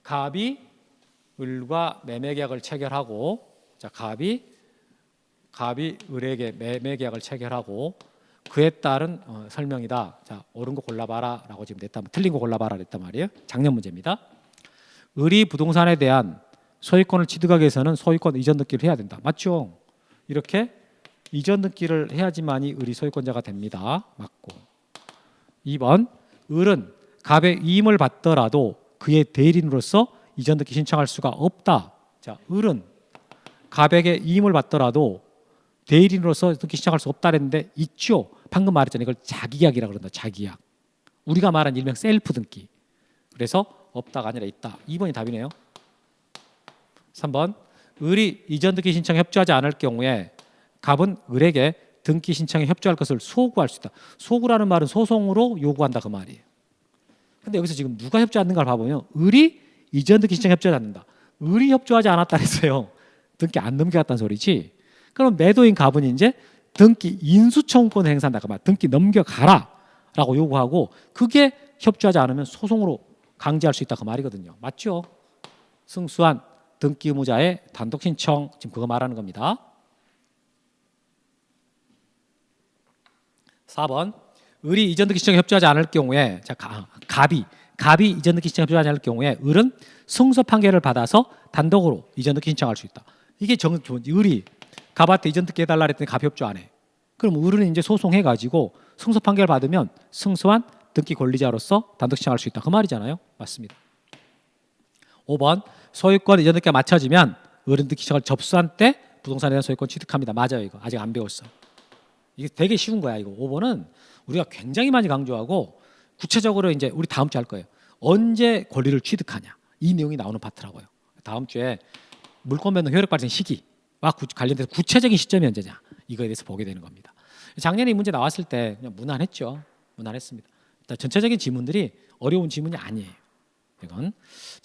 갑이 을과 매매 계약을 체결하고 자, 갑이 을에게 매매 계약을 체결하고 그에 따른 설명이다. 자, 옳은 거 골라봐라라고 지금 냈다. 틀린 거 골라봐라 그랬단 말이에요. 작년 문제입니다. 을이 부동산에 대한 소유권을 취득하기 위해서는 소유권 이전 등기를 해야 된다. 맞죠? 이렇게 이전 등기를 해야지만이 을이 소유권자가 됩니다. 맞고. 2번 을은 갑의 위임을 받더라도 그의 대리인으로서 이전 등기 신청할 수가 없다. 자, 을은 갑에게 위임을 받더라도 대리인으로서 등기 신청할 수 없다 그랬는데 있죠. 방금 말했잖아요. 이걸 자기약이라고 그런다. 자기약. 우리가 말한 일명 셀프 등기. 그래서 없다가 아니라 있다. 2번이 답이네요. 3번 을이 이전 등기 신청에 협조하지 않을 경우에 갑은 을에게 등기 신청에 협조할 것을 소구할 수 있다. 소구라는 말은 소송으로 요구한다 그 말이에요. 근데 여기서 지금 누가 협조하지 않는가를 봐보면 을이 이전 등기 신청에 협조하지 않는다. 을이 협조하지 않았다 했어요. 등기 안 넘겨갔다는 소리지. 그럼 매도인 갑은 이제 등기 인수청구권을 행사한다 그 말. 등기 넘겨가라 라고 요구하고 그게 협조하지 않으면 소송으로 강제할 수 있다 그 말이거든요. 맞죠? 승수한 등기 의무자의 단독 신청 지금 그거 말하는 겁니다. 4번 을이 이전 등기 신청에 협조하지 않을 경우에 자 갑이 이전 등기 신청에 협조하지 않을 경우에 을은 승소 판결을 받아서 단독으로 이전 등기 신청할 수 있다. 이게 을이 갑한테 이전 등기 해달라 했더니 갑이 협조 안 해. 그럼 을은 이제 소송해 가지고 승소 판결 받으면 승소한 등기 권리자로서 단독 신청할 수 있다. 그 말이잖아요. 맞습니다. 5번 소유권 이전 등기가 맞춰지면 을은 등기 신청을 접수한 때 부동산에 대한 소유권 취득합니다. 맞아요. 이거 아직 안 배웠어. 이게 되게 쉬운 거야. 이거 5번은 우리가 굉장히 많이 강조하고 구체적으로 이제 우리 다음 주에 할 거예요. 언제 권리를 취득하냐 이 내용이 나오는 파트라고요. 다음 주에 물권 변동 효력 발생 시기와 관련돼서 구체적인 시점이 언제냐 이거에 대해서 보게 되는 겁니다. 작년에 이 문제 나왔을 때 그냥 무난했죠. 무난했습니다. 일단 전체적인 지문들이 어려운 지문이 아니에요. 이건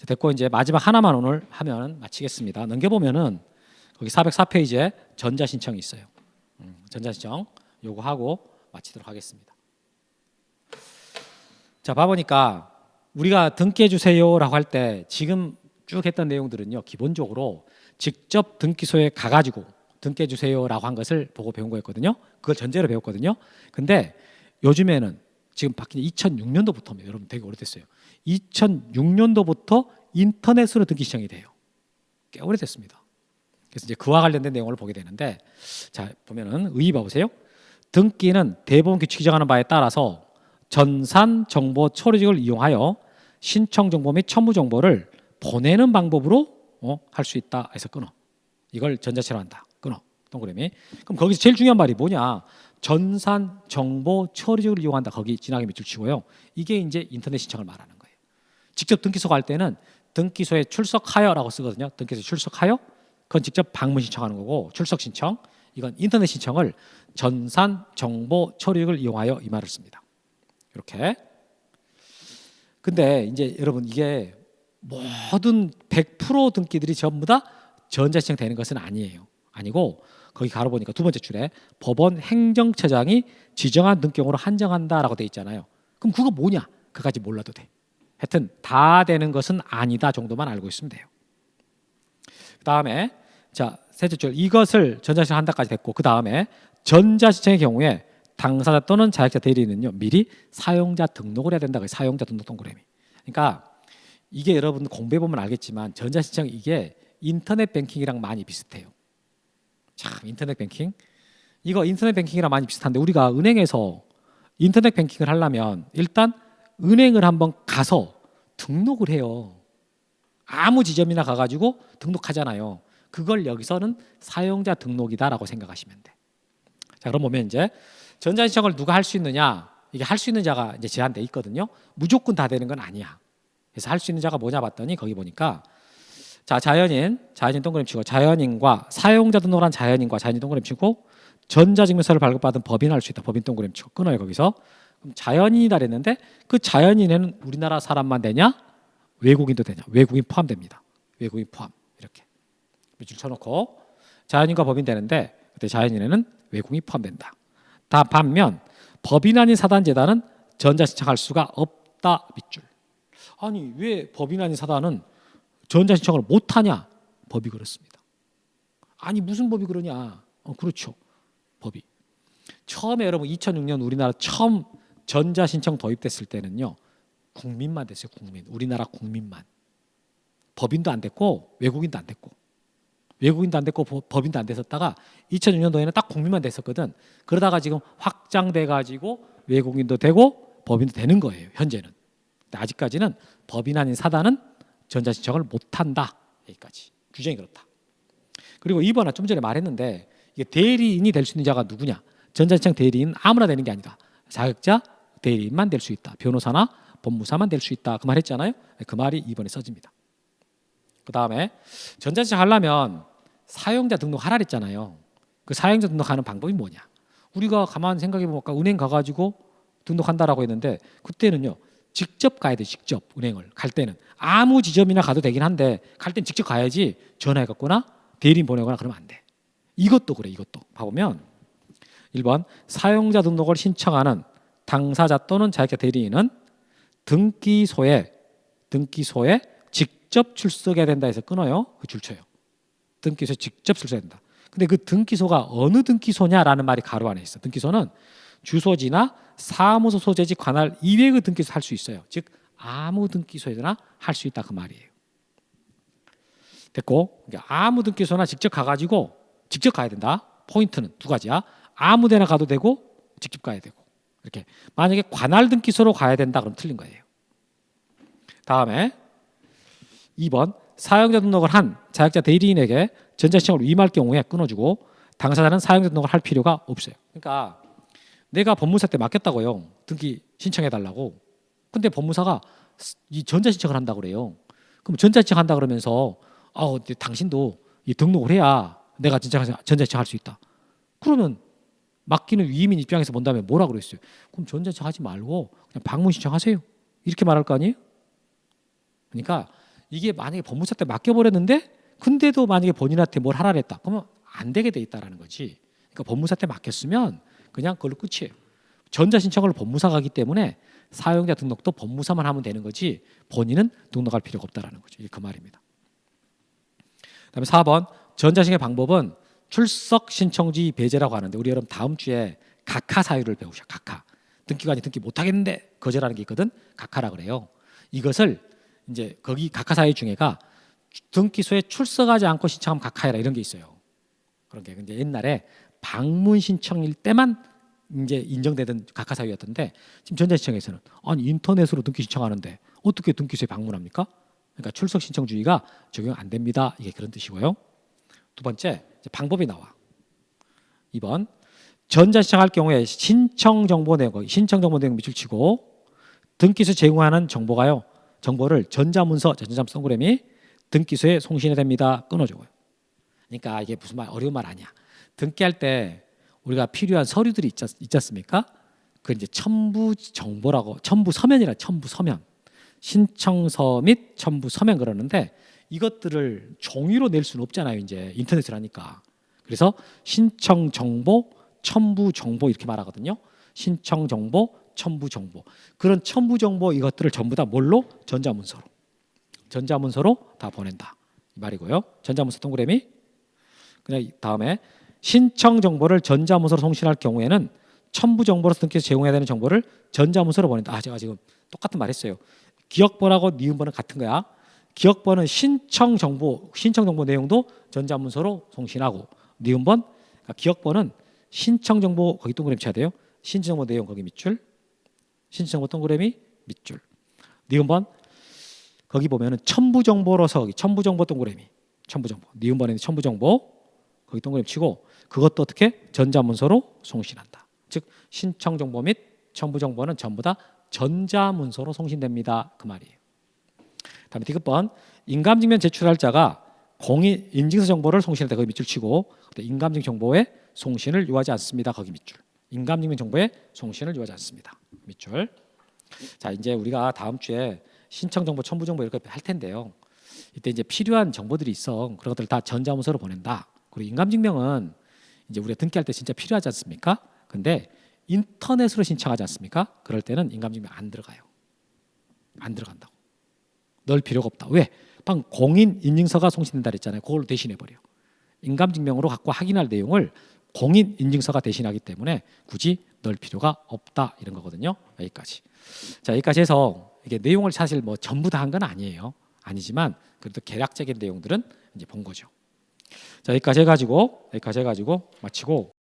됐고 이제 마지막 하나만 오늘 하면 마치겠습니다. 넘겨보면은 거기 404페이지에 전자신청이 있어요. 전자신청 요거 하고 마치도록 하겠습니다. 자, 봐보니까 우리가 등기해 주세요라고 할 때 지금 쭉 했던 내용들은요. 기본적으로 직접 등기소에 가가지고 등기해 주세요라고 한 것을 보고 배운 거였거든요. 그걸 전제로 배웠거든요. 근데 요즘에는 지금 바뀐 2006년도부터입니다. 여러분 되게 오래됐어요. 2006년도부터 인터넷으로 등기 신청이 돼요. 꽤 오래됐습니다. 그래서 이제 그와 관련된 내용을 보게 되는데 자 보면은 의의 봐보세요. 등기는 대법원 규칙이 정하는 바에 따라서 전산 정보 처리직을 이용하여 신청 정보 및 첨부 정보를 보내는 방법으로 할 수 있다 해서 끊어. 이걸 전자체로 한다. 끊어. 동그라미. 그럼 거기서 제일 중요한 말이 뭐냐? 전산 정보 처리직을 이용한다. 거기 진하게 밑줄 치고요. 이게 이제 인터넷 신청을 말하는 거예요. 직접 등기소 갈 때는 등기소에 출석하여라고 쓰거든요. 등기소에 출석하여. 그건 직접 방문 신청하는 거고 출석 신청. 이건 인터넷 신청을 전산 정보 처리직을 이용하여 이 말을 씁니다. 이렇게. 근데 이제 여러분 이게 모든 100% 등기들이 전부 다 전자신청 되는 것은 아니에요. 아니고 거기 가로 보니까 두 번째 줄에 법원 행정처장이 지정한 등기용으로 한정한다라고 돼 있잖아요. 그럼 그거 뭐냐? 그까지 몰라도 돼. 하여튼 다 되는 것은 아니다 정도만 알고 있으면 돼요. 그 다음에 자 셋째 줄 이것을 전자신청 한다까지 됐고 그 다음에 전자신청의 경우에 당사자 또는 자격자 대리인은요 미리 사용자 등록을 해야 된다. 사용자 등록 동그라미. 그러니까 이게 여러분 공부해 보면 알겠지만 전자신청 이게 인터넷 뱅킹이랑 많이 비슷해요. 참 인터넷 뱅킹 이거 인터넷 뱅킹이랑 많이 비슷한데 우리가 은행에서 인터넷 뱅킹을 하려면 일단 은행을 한번 가서 등록을 해요. 아무 지점이나 가가지고 등록하잖아요. 그걸 여기서는 사용자 등록이다라고 생각하시면 돼. 자 그럼 보면 이제 전자신청을 누가 할 수 있느냐? 이게 할 수 있는 자가 이제 제한돼 있거든요. 무조건 다 되는 건 아니야. 그래서 할 수 있는 자가 뭐냐 봤더니 거기 보니까 자 자연인 동그라미 치고 자연인과 사용자 등록을 한 자연인과 자연인 동그라미 치고 전자증명서를 발급받은 법인 할 수 있다. 법인 동그라미 치고 끊어요 거기서. 그럼 자연인이다 그랬는데 그 자연인에는 우리나라 사람만 되냐? 외국인도 되냐? 외국인 포함됩니다. 외국인 포함 이렇게 밑줄 쳐놓고 자연인과 법인 되는데 그때 자연인에는 외국인이 포함된다. 다 반면 법인 아닌 사단재단은 전자신청할 수가 없다 밑줄. 아니 왜 법인 아닌 사단은 전자신청을 못하냐? 법이 그렇습니다. 아니 무슨 법이 그러냐? 그렇죠. 법이. 처음에 여러분 2006년 우리나라 처음 전자신청 도입됐을 때는요. 국민만 됐어요. 국민. 우리나라 국민만. 법인도 안 됐고 외국인도 안 됐고. 외국인도 안 됐고 법인도 안 됐었다가 2006년도에는 딱 국민만 됐었거든. 그러다가 지금 확장돼 가지고 외국인도 되고 법인도 되는 거예요. 현재는. 근데 아직까지는 법인 아닌 사단은 전자신청을 못한다. 여기까지. 규정이 그렇다. 그리고 2번은 좀 전에 말했는데 이게 대리인이 될 수 있는 자가 누구냐? 전자신청 대리인은 아무나 되는 게 아니다. 자격자 대리인만 될 수 있다. 변호사나 법무사만 될 수 있다. 그 말 했잖아요. 그 말이 2번에 써집니다. 그 다음에 전자신청 하려면 사용자 등록하라 했잖아요. 그 사용자 등록하는 방법이 뭐냐? 우리가 가만 생각해 보니까 은행 가가지고 등록한다라고 했는데 그때는요 직접 가야 돼. 직접 은행을 갈 때는 아무 지점이나 가도 되긴 한데 갈 땐 직접 가야지 전화해 갖거나 대리인 보내거나 그러면 안 돼. 이것도 그래. 이것도 봐보면 1번 사용자 등록을 신청하는 당사자 또는 자격자 대리인은 등기소에 직접 출석해야 된다 해서 끊어요. 그 줄쳐요. 등기소에 직접 출석해야 된다. 근데 그 등기소가 어느 등기소냐라는 말이 가로 안에 있어. 등기소는 주소지나 사무소 소재지 관할 이외의 그 등기소 할 수 있어요. 즉 아무 등기소에나 할 수 있다 그 말이에요. 됐고 아무 등기소나 직접 가가지고 직접 가야 된다. 포인트는 두 가지야. 아무 데나 가도 되고 직접 가야 되고 이렇게. 만약에 관할 등기소로 가야 된다 그럼 틀린 거예요. 다음에 2번 사용자 등록을 한 자격자 대리인에게 전자신청을 위임할 경우에 끊어주고 당사자는 사용자 등록을 할 필요가 없어요. 그러니까 내가 법무사 때 맡겼다고요. 등기 신청해달라고. 근데 법무사가 이 전자신청을 한다고 그래요. 그럼 전자신청 한다 그러면서 당신도 이 등록을 해야 내가 전자신청 할 수 있다. 그러면 맡기는 위임인 입장에서 본다면 뭐라 그랬어요? 그럼 전자신청 하지 말고 그냥 방문 신청하세요. 이렇게 말할 거 아니에요? 그러니까 이게 만약에 법무사 때 맡겨버렸는데 근데도 만약에 본인한테 뭘 하라 했다. 그러면 안 되게 돼 있다라는 거지. 그러니까 법무사 때 맡겼으면 그냥 그걸로 끝이에요. 전자신청을 법무사가 하기 때문에 사용자 등록도 법무사만 하면 되는 거지 본인은 등록할 필요가 없다라는 거죠. 이게 그 말입니다. 그다음에 4번 전자신청의 방법은 출석 신청지 배제라고 하는데 우리 여러분 다음 주에 각하 사유를 배우셔. 각하. 등기관이 등기 못 하겠는데 거절하는 게 있거든. 각하라 그래요. 이것을 이제 거기 각하 사유 중에가 등기소에 출석하지 않고 신청하면 각하해라 이런 게 있어요. 그런 게 근데 옛날에 방문 신청일 때만 이제 인정되던 각하 사유였던데 지금 전자신청에서는 아니 인터넷으로 등기 신청하는데 어떻게 등기소에 방문합니까? 그러니까 출석 신청주의가 적용 안 됩니다. 이게 그런 뜻이고요. 두 번째 방법이 나와. 2번 전자신청할 경우에 신청 정보 내용 밑줄 치고 등기소 제공하는 정보를 전자문서 동그라미 등기소에 송신해야 됩니다. 끊어줘요. 그러니까 이게 무슨 어려운 말 아니야. 등기할 때 우리가 필요한 서류들이 있지 않습니까? 그 이제 첨부 정보라고 첨부 서면이라 첨부 서면. 신청서 및 첨부 서면 그러는데 이것들을 종이로 낼 수는 없잖아요. 이제 인터넷을 하니까. 그래서 신청 정보, 첨부 정보 이렇게 말하거든요. 신청 정보, 첨부 정보. 그런 첨부 정보 이것들을 전부 다 뭘로? 전자문서로 다 보낸다. 이 말이고요. 전자문서 동그라미. 그냥 다음에 신청 정보를 전자문서로 송신할 경우에는 첨부 정보로서 등기소 제공해야 되는 정보를 전자문서로 보낸다. 제가 지금 똑같은 말 했어요. 기억번하고 니은번은 같은 거야. 기억번은 신청 정보 내용도 전자문서로 송신하고 니은번 그러니까 기억번은 신청 정보 거기 동그라미 쳐야 돼요. 신청 정보 내용 거기 밑줄. 신청 정보 동그라미 밑줄. 니은번 거기 보면은 첨부 정보로서 거기 첨부 정보 동그라미. 첨부 정보. 니은번에는 첨부 정보 거기 동그라미 치고 그것도 어떻게 전자문서로 송신한다. 즉 신청 정보 및 첨부 정보는 전부 다 전자문서로 송신됩니다. 그 말이에요. 다음에 디귿번 인감증명 제출할 자가 공인 인증서 정보를 송신할 때 거기 밑줄 치고 인감증 정보의 송신을 요하지 않습니다. 거기 밑줄. 인감증명 정보의 송신을 요하지 않습니다. 밑줄. 자 이제 우리가 다음 주에 신청 정보, 첨부 정보 이렇게 할 텐데요. 이때 이제 필요한 정보들이 있어. 그런 것들 다 전자문서로 보낸다. 그리고 인감증명은 이제 우리가 등기할 때 진짜 필요하지 않습니까? 근데 인터넷으로 신청하지 않습니까? 그럴 때는 인감증명 안 들어가요. 안 들어간다고. 넣을 필요가 없다. 왜? 방금 공인 인증서가 송신된다 그랬잖아요. 그걸 대신해 버려. 인감증명으로 갖고 확인할 내용을 공인 인증서가 대신하기 때문에 굳이 넣을 필요가 없다 이런 거거든요. 여기까지. 자 여기까지 해서 이게 내용을 사실 뭐 전부 다 한 건 아니에요. 아니지만 그래도 개략적인 내용들은 이제 본 거죠. 자 여기까지 해가지고 마치고.